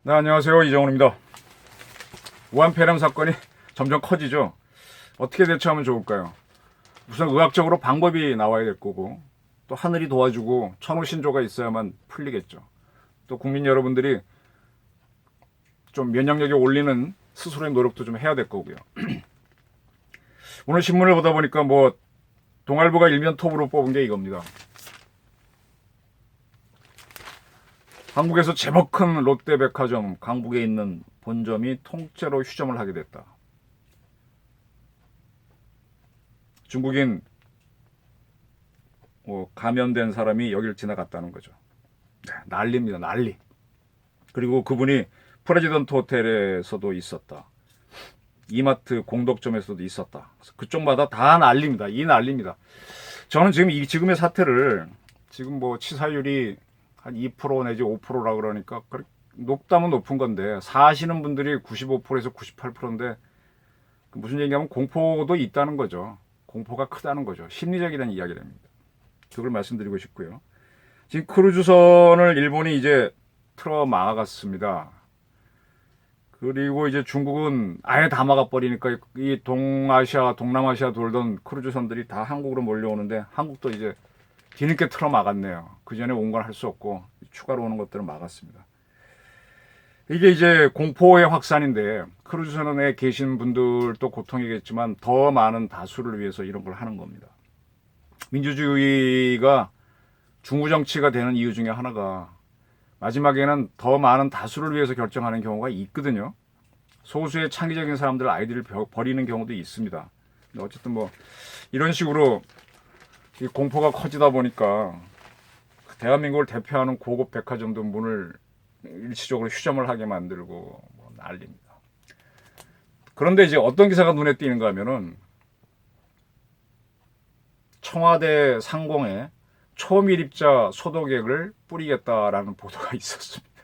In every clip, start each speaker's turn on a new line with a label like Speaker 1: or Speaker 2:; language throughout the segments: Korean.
Speaker 1: 네, 안녕하세요. 이정훈입니다. 우한 폐렴 사건이 점점 커지죠. 어떻게 대처하면 좋을까요? 우선 의학적으로 방법이 나와야 될 거고, 또 하늘이 도와주고 천우신조가 있어야만 풀리겠죠. 또 국민 여러분들이 좀 면역력이 올리는 스스로의 노력도 좀 해야 될 거고요. 오늘 신문을 보다 보니까 동아일보가 일면 톱으로 뽑은 게 이겁니다. 한국에서 제법 큰 롯데백화점 강북에 있는 본점이 통째로 휴점을 하게 됐다. 중국인 감염된 사람이 여길 지나갔다는 거죠. 네, 난리입니다. 난리. 그리고 그분이 프레지던트 호텔에서도 있었다. 이마트 공덕점에서도 있었다. 그쪽마다 다 난리입니다. 이 난리입니다. 저는 지금의 사태를 지금 치사율이 한 2% 내지 5%라 그러니까 높다면 높은 건데 사시는 분들이 95%에서 98%인데 무슨 얘기하면 공포도 있다는 거죠. 공포가 크다는 거죠. 심리적이라는 이야기랍니다. 그걸 말씀드리고 싶고요. 지금 크루즈선을 일본이 이제 틀어 막아갔습니다. 그리고 이제 중국은 아예 다 막아버리니까 이 동아시아, 동남아시아 돌던 크루즈선들이 다 한국으로 몰려오는데 한국도 이제 뒤늦게 틀어 막았네요. 그 전에 온 건 할 수 없고 추가로 오는 것들을 막았습니다. 이게 이제 공포의 확산인데 크루즈선에 계신 분들도 고통이겠지만 더 많은 다수를 위해서 이런 걸 하는 겁니다. 민주주의가 중구정치가 되는 이유 중에 하나가 마지막에는 더 많은 다수를 위해서 결정하는 경우가 있거든요. 소수의 창의적인 사람들 아이디를 버리는 경우도 있습니다. 근데 어쨌든 이런 식으로 이 공포가 커지다 보니까 대한민국을 대표하는 고급 백화점도 문을 일시적으로 휴점을 하게 만들고 난립니다. 그런데 이제 어떤 기사가 눈에 띄는가 하면은 청와대 상공에 초밀입자 소독액을 뿌리겠다라는 보도가 있었습니다.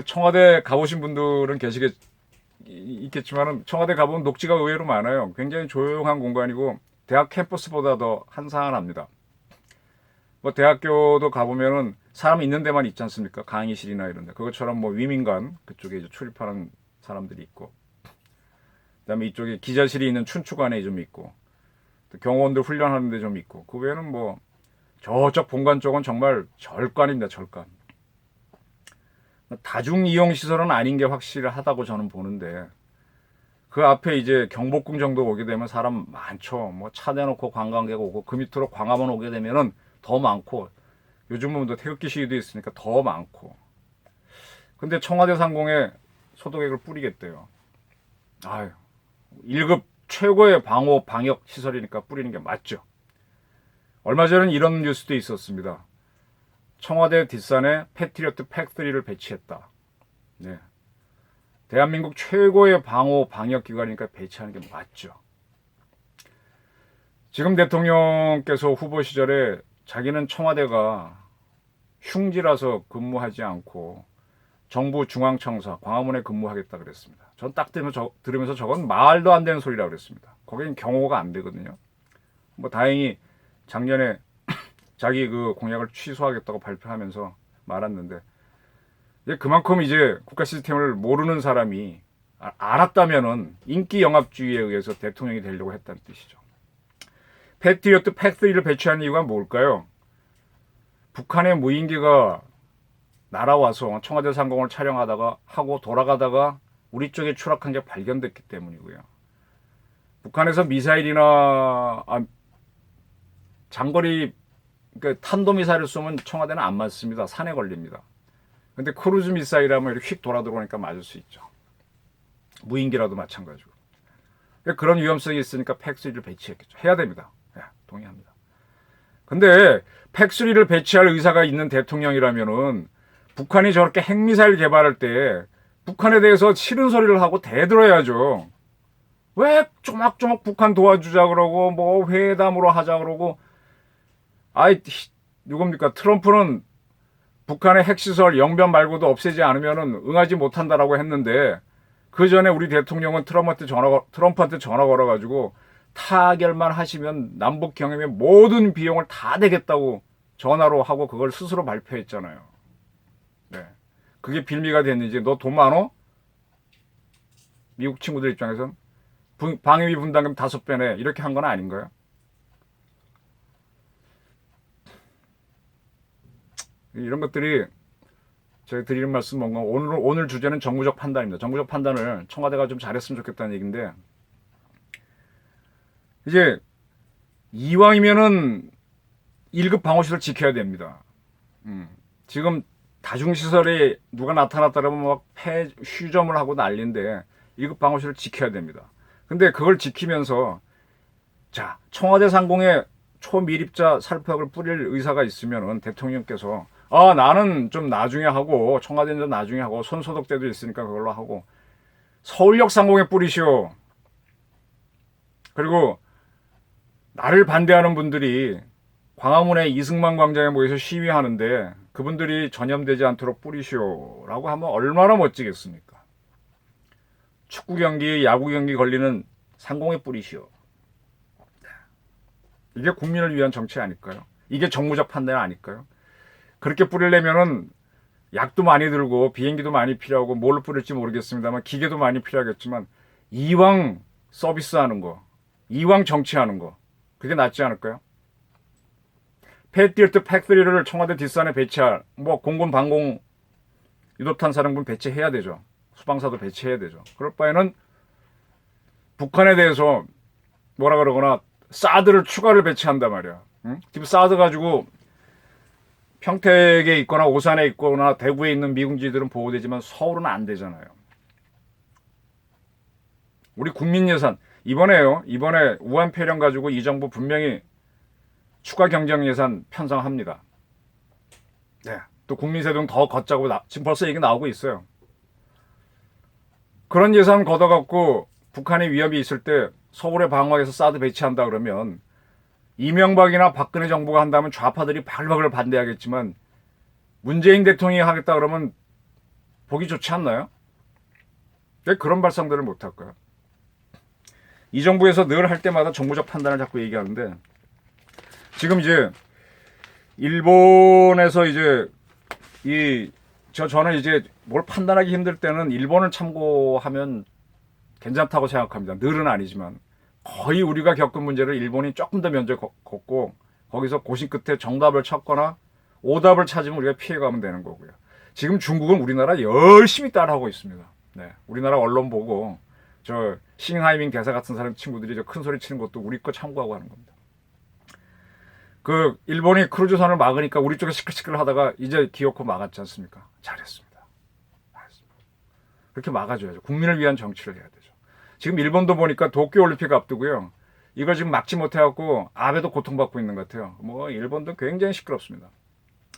Speaker 1: 청와대 가보신 분들은 있겠지만은 청와대 가보면 녹지가 의외로 많아요. 굉장히 조용한 공간이고 대학 캠퍼스보다 더 한산합니다. 대학교도 가보면은 사람 있는 데만 있지 않습니까? 강의실이나 이런 데. 그것처럼 위민관 그쪽에 이제 출입하는 사람들이 있고, 그다음에 이쪽에 기자실이 있는 춘추관에 좀 있고, 또 경호원들 훈련하는 데 좀 있고, 그 외에는 저쪽 본관 쪽은 정말 절간입니다. 절간. 다중 이용 시설은 아닌 게 확실하다고 저는 보는데, 그 앞에 이제 경복궁 정도 오게 되면 사람 많죠. 차 대놓고 관광객 오고, 그 밑으로 광화문 오게 되면은 더 많고, 요즘은 태극기 시위도 있으니까 더 많고. 근데 청와대 상공에 소독액을 뿌리겠대요. 아유, 1급 최고의 방호 방역 시설이니까 뿌리는 게 맞죠. 얼마 전엔 이런 뉴스도 있었습니다. 청와대 뒷산에 패트리어트 팩토리를 배치했다. 네. 대한민국 최고의 방호 방역 기관이니까 배치하는 게 맞죠. 지금 대통령께서 후보 시절에 자기는 청와대가 흉지라서 근무하지 않고 정부 중앙청사 광화문에 근무하겠다 그랬습니다. 전 딱 들으면서 저건 말도 안 되는 소리라 그랬습니다. 거긴 경호가 안 되거든요. 다행히 작년에 자기 그 공약을 취소하겠다고 발표하면서 말았는데, 그만큼 이제 국가 시스템을 모르는 사람이 알았다면은 인기 영합주의에 의해서 대통령이 되려고 했다는 뜻이죠. 패트리어트 팩토리를 배치하는 이유가 뭘까요? 북한의 무인기가 날아와서 청와대 상공을 촬영하다가 하고 돌아가다가 우리 쪽에 추락한 게 발견됐기 때문이고요. 북한에서 미사일이나 장거리 탄도미사일을 쏘면 청와대는 안 맞습니다. 산에 걸립니다. 근데 크루즈 미사일하면 이렇게 휙 돌아 들어오니까 맞을 수 있죠. 무인기라도 마찬가지고. 그런 위험성이 있으니까 팩3를 배치했겠죠. 해야 됩니다. 동의합니다. 근데 팩3를 배치할 의사가 있는 대통령이라면은 북한이 저렇게 핵미사일 개발할 때 북한에 대해서 싫은 소리를 하고 대들어야죠. 왜 조막조막 북한 도와주자 그러고 회담으로 하자 그러고, 누굽니까? 트럼프는 북한의 핵시설 영변 말고도 없애지 않으면은 응하지 못한다라고 했는데, 그 전에 우리 대통령은 트럼프한테 전화 걸어가지고 타결만 하시면 남북 경협의 모든 비용을 다 내겠다고 전화로 하고 그걸 스스로 발표했잖아요. 그게 빌미가 됐는지, 너 돈 많어? 미국 친구들 입장에선 방위비 분담금 5배네 이렇게 한 건 아닌가요? 이런 것들이 제가 드리는 말씀 뭔가 오늘 주제는 정무적 판단입니다. 정무적 판단을 청와대가 좀 잘했으면 좋겠다는 얘기인데, 이제 이왕이면은 1급 방호시설 지켜야 됩니다. 지금 다중시설에 누가 나타났다 그러면 막 휴점을 하고 난리인데 1급 방호시설 지켜야 됩니다. 근데 그걸 지키면서 자, 청와대 상공에 초미립자 살포약을 뿌릴 의사가 있으면은 대통령께서 나는 좀 나중에 하고 청와대는 좀 나중에 하고 손소독제도 있으니까 그걸로 하고 서울역 상공에 뿌리시오. 그리고 나를 반대하는 분들이 광화문의 이승만 광장에 모여서 시위하는데 그분들이 전염되지 않도록 뿌리시오라고 하면 얼마나 멋지겠습니까? 축구 경기, 야구 경기 걸리는 상공에 뿌리시오. 이게 국민을 위한 정치 아닐까요? 이게 정무적 판단 아닐까요? 그렇게 뿌리려면은 약도 많이 들고 비행기도 많이 필요하고 뭘로 뿌릴지 모르겠습니다만 기계도 많이 필요하겠지만 이왕 서비스하는 거, 이왕 정치하는 거, 그게 낫지 않을까요? 패트리어트 팩토리를 청와대 뒷산에 배치할 공군 방공 유도탄 사령부는 배치해야 되죠. 수방사도 배치해야 되죠. 그럴 바에는 북한에 대해서 뭐라 그러거나 사드를 추가를 배치한단 말이야. 응? 지금 사드 가지고 평택에 있거나 오산에 있거나 대구에 있는 미군지들은 보호되지만 서울은 안 되잖아요. 우리 국민 예산 이번에 우한 폐렴 가지고 이 정부 분명히 추가 경정 예산 편성합니다. 네, 또 국민세금 더 걷자고 지금 벌써 얘기 나오고 있어요. 그런 예산 걷어갖고 북한의 위협이 있을 때 서울의 방어에서 사드 배치한다 그러면 이명박이나 박근혜 정부가 한다면 좌파들이 발박을 반대하겠지만 문재인 대통령이 하겠다 그러면 보기 좋지 않나요? 왜 그런 발상들을 못할까요? 이 정부에서 늘 할 때마다 정무적 판단을 자꾸 얘기하는데 지금 이제 일본에서 이제 저는 이제 뭘 판단하기 힘들 때는 일본을 참고하면 괜찮다고 생각합니다. 늘은 아니지만 거의 우리가 겪은 문제를 일본이 조금 더 면제 걷고 거기서 고심 끝에 정답을 찾거나 오답을 찾으면 우리가 피해가면 되는 거고요. 지금 중국은 우리나라 열심히 따라하고 있습니다. 네, 우리나라 언론 보고 저 싱하이밍 대사 같은 사람 친구들이 저 큰 소리 치는 것도 우리 거 참고하고 하는 겁니다. 그 일본이 크루즈선을 막으니까 우리 쪽에 시끌시끌 하다가 이제 기어코 막았지 않습니까? 잘했습니다. 그렇게 막아줘야죠. 국민을 위한 정치를 해야 되죠. 지금 일본도 보니까 도쿄올림픽 앞두고요. 이걸 지금 막지 못해갖고 아베도 고통받고 있는 것 같아요. 일본도 굉장히 시끄럽습니다.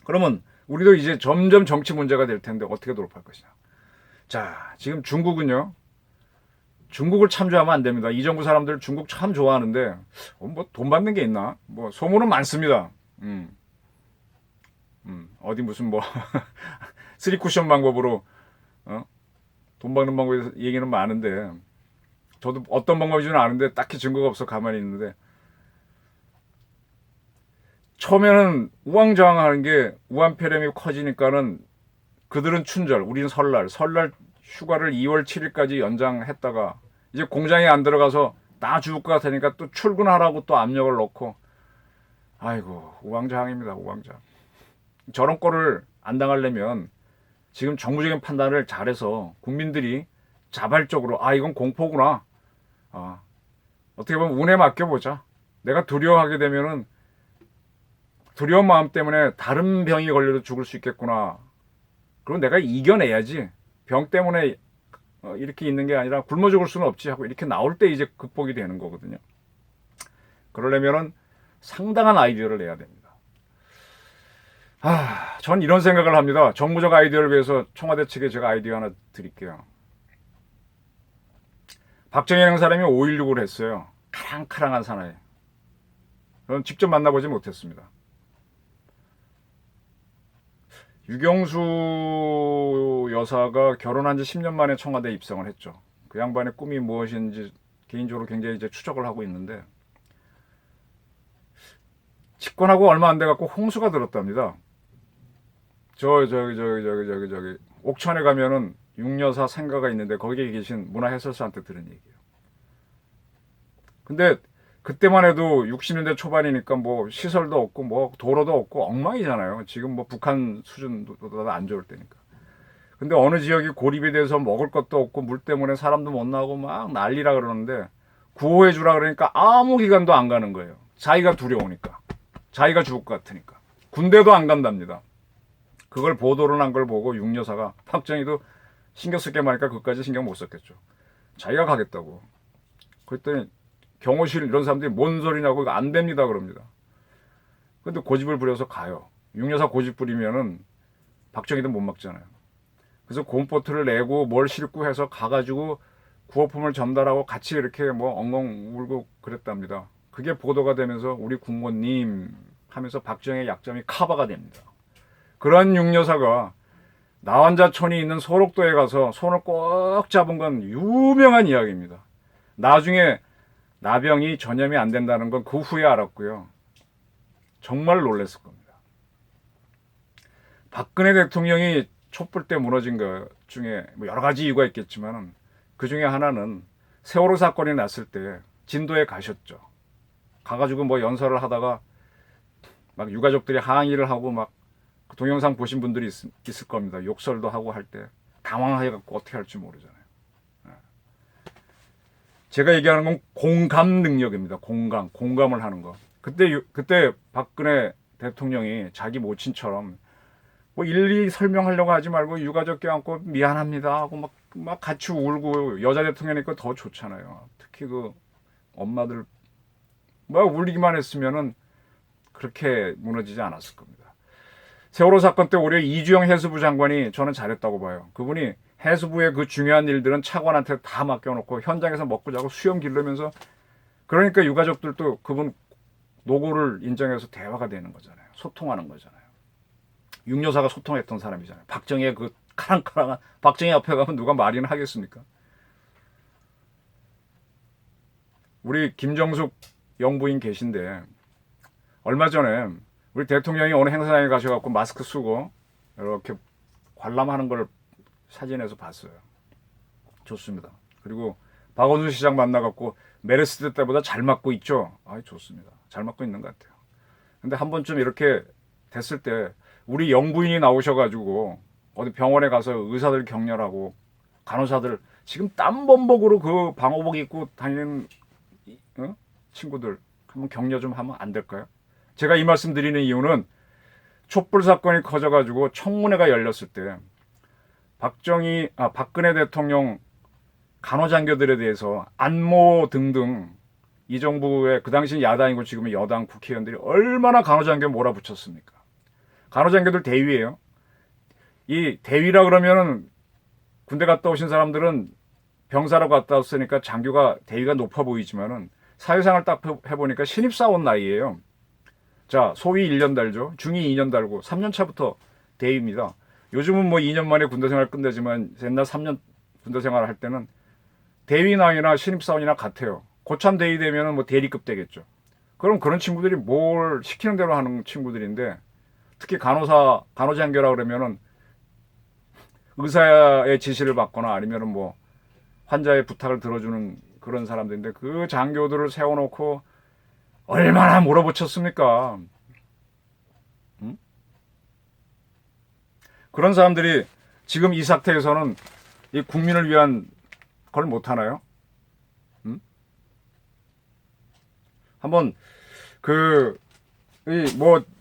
Speaker 1: 그러면 우리도 이제 점점 정치 문제가 될 텐데 어떻게 돌파할 것이냐. 자, 지금 중국은요. 중국을 참조하면 안 됩니다. 이 정부 사람들 중국 참 좋아하는데 돈 받는 게 있나? 소문은 많습니다. 어디 무슨 쓰리 쿠션 방법으로 돈 받는 방법에 얘기는 많은데 저도 어떤 방법인지는 아는데 딱히 증거가 없어 가만히 있는데 처음에는 우왕좌왕하는 게 우한 폐렴이 커지니까는 그들은 춘절, 우리는 설날 휴가를 2월 7일까지 연장했다가 이제 공장에 안 들어가서 나 죽을 것 같으니까 또 출근하라고 또 압력을 넣고 아이고 우왕좌왕입니다. 우왕좌왕. 저런 꼴을 안 당하려면 지금 정부적인 판단을 잘해서 국민들이 자발적으로 이건 공포구나. 어떻게 보면 운에 맡겨보자. 내가 두려워하게 되면은 두려운 마음 때문에 다른 병이 걸려도 죽을 수 있겠구나. 그럼 내가 이겨내야지. 병 때문에 이렇게 있는 게 아니라 굶어 죽을 수는 없지 하고 이렇게 나올 때 이제 극복이 되는 거거든요. 그러려면은 상당한 아이디어를 내야 됩니다. 전 이런 생각을 합니다. 정무적 아이디어를 위해서 청와대 측에 제가 아이디어 하나 드릴게요. 박정희라는 사람이 5.16을 했어요. 카랑카랑한 사나이. 저는 직접 만나보지 못했습니다. 유경수 여사가 결혼한 지 10년 만에 청와대에 입성을 했죠. 그 양반의 꿈이 무엇인지 개인적으로 굉장히 이제 추적을 하고 있는데 집권하고 얼마 안 돼갖고 홍수가 들었답니다. 저기 옥천에 가면은 육여사 생가가 있는데 거기에 계신 문화해설사한테 들은 얘기예요. 근데 그때만 해도 60년대 초반이니까 뭐 시설도 없고 뭐 도로도 없고 엉망이잖아요. 지금 뭐 북한 수준보다 안 좋을 때니까. 근데 어느 지역이 고립이 돼서 먹을 것도 없고 물 때문에 사람도 못 나오고 막 난리라 그러는데 구호해 주라 그러니까 아무 기관도 안 가는 거예요. 자기가 두려우니까. 자기가 죽을 것 같으니까. 군대도 안 간답니다. 그걸 보도를 한 걸 보고 육여사가 박정희도 신경 쓸게 말니까 그것까지 신경 못 썼겠죠. 자기가 가겠다고. 그랬더니 경호실 이런 사람들이 뭔 소리냐고 이거 안 됩니다 그럽니다. 근데 고집을 부려서 가요. 육여사 고집 부리면은 박정희도 못 막잖아요. 그래서 곰보트를 내고 뭘 싣고 해서 가가지고 구호품을 전달하고 같이 이렇게 뭐 엉엉 울고 그랬답니다. 그게 보도가 되면서 우리 국모님 하면서 박정희의 약점이 커버가 됩니다. 그런 육여사가 나환자촌이 있는 소록도에 가서 손을 꼭 잡은 건 유명한 이야기입니다. 나중에 나병이 전염이 안 된다는 건 그 후에 알았고요. 정말 놀랐을 겁니다. 박근혜 대통령이 촛불 때 무너진 것 중에 뭐 여러 가지 이유가 있겠지만 그 중에 하나는 세월호 사건이 났을 때 진도에 가셨죠. 가가지고 뭐 연설을 하다가 막 유가족들이 항의를 하고 막 그 동영상 보신 분들이 있을 겁니다. 욕설도 하고 할 때 당황해갖고 어떻게 할지 모르잖아요. 제가 얘기하는 건 공감 능력입니다. 공감을 하는 거. 그때 박근혜 대통령이 자기 모친처럼 뭐 일일이 설명하려고 하지 말고 유가족 껴안고 미안합니다 하고 막 같이 울고 여자 대통령이니까 더 좋잖아요. 특히 그 엄마들 막 울기만 했으면은 그렇게 무너지지 않았을 겁니다. 세월호 사건 때 오히려 이주영 해수부 장관이 저는 잘했다고 봐요. 그분이 해수부의 그 중요한 일들은 차관한테 다 맡겨놓고 현장에서 먹고 자고 수염 기르면서 그러니까 유가족들도 그분 노고를 인정해서 대화가 되는 거잖아요. 소통하는 거잖아요. 육여사가 소통했던 사람이잖아요. 박정희의 그 카랑카랑한 박정희 앞에 가면 누가 말이나 하겠습니까? 우리 김정숙 영부인 계신데 얼마 전에 우리 대통령이 어느 행사장에 가셔갖고 마스크 쓰고 이렇게 관람하는 걸 사진에서 봤어요. 좋습니다. 그리고 박원순 시장 만나갖고 메르스 때보다 잘 맞고 있죠. 좋습니다. 잘 맞고 있는 것 같아요. 근데 한 번쯤 이렇게 됐을 때 우리 영부인이 나오셔가지고 어디 병원에 가서 의사들 격려하고 간호사들 지금 땀범벅으로 그 방호복 입고 다니는 친구들 한번 격려 좀 하면 안 될까요? 제가 이 말씀 드리는 이유는 촛불 사건이 커져가지고 청문회가 열렸을 때 박근혜 대통령 간호장교들에 대해서 안모 등등 이 정부의 그 당시 야당이고 지금의 여당 국회의원들이 얼마나 간호장교 몰아붙였습니까? 간호장교들 대위예요. 이 대위라 그러면은 군대 갔다 오신 사람들은 병사로 갔다 왔으니까 장교가 대위가 높아 보이지만은 사회생활 딱 해보니까 신입사원 나이예요. 자, 소위 1년 달죠. 중위 2년 달고 3년 차부터 대위입니다. 요즘은 뭐 2년 만에 군대 생활 끝내지만 옛날 3년 군대 생활을 할 때는 대위 나이나 신입사원이나 같아요. 고참 대위 되면은 뭐 대리급 되겠죠. 그럼 그런 친구들이 뭘 시키는 대로 하는 친구들인데 특히 간호장교라 그러면은 의사의 지시를 받거나 아니면은 뭐 환자의 부탁을 들어주는 그런 사람들인데 그 장교들을 세워놓고 얼마나 몰아붙였습니까? 그런 사람들이 지금 이 사태에서는 이 국민을 위한 걸 못하나요? 한번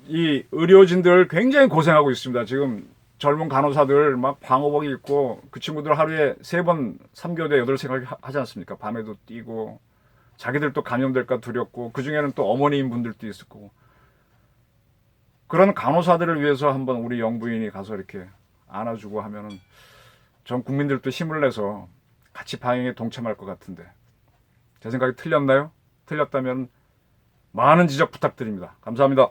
Speaker 1: 이 의료진들 굉장히 고생하고 있습니다. 지금 젊은 간호사들 막 방호복 입고 그 친구들 하루에 3번 3교대 8생활 하지 않습니까? 밤에도 뛰고 자기들도 감염될까 두렵고 그중에는 또 어머니인 분들도 있을 거고 그런 간호사들을 위해서 한번 우리 영부인이 가서 이렇게 안아주고 하면은 전 국민들도 힘을 내서 같이 방역에 동참할 것 같은데 제 생각이 틀렸나요? 틀렸다면 많은 지적 부탁드립니다. 감사합니다.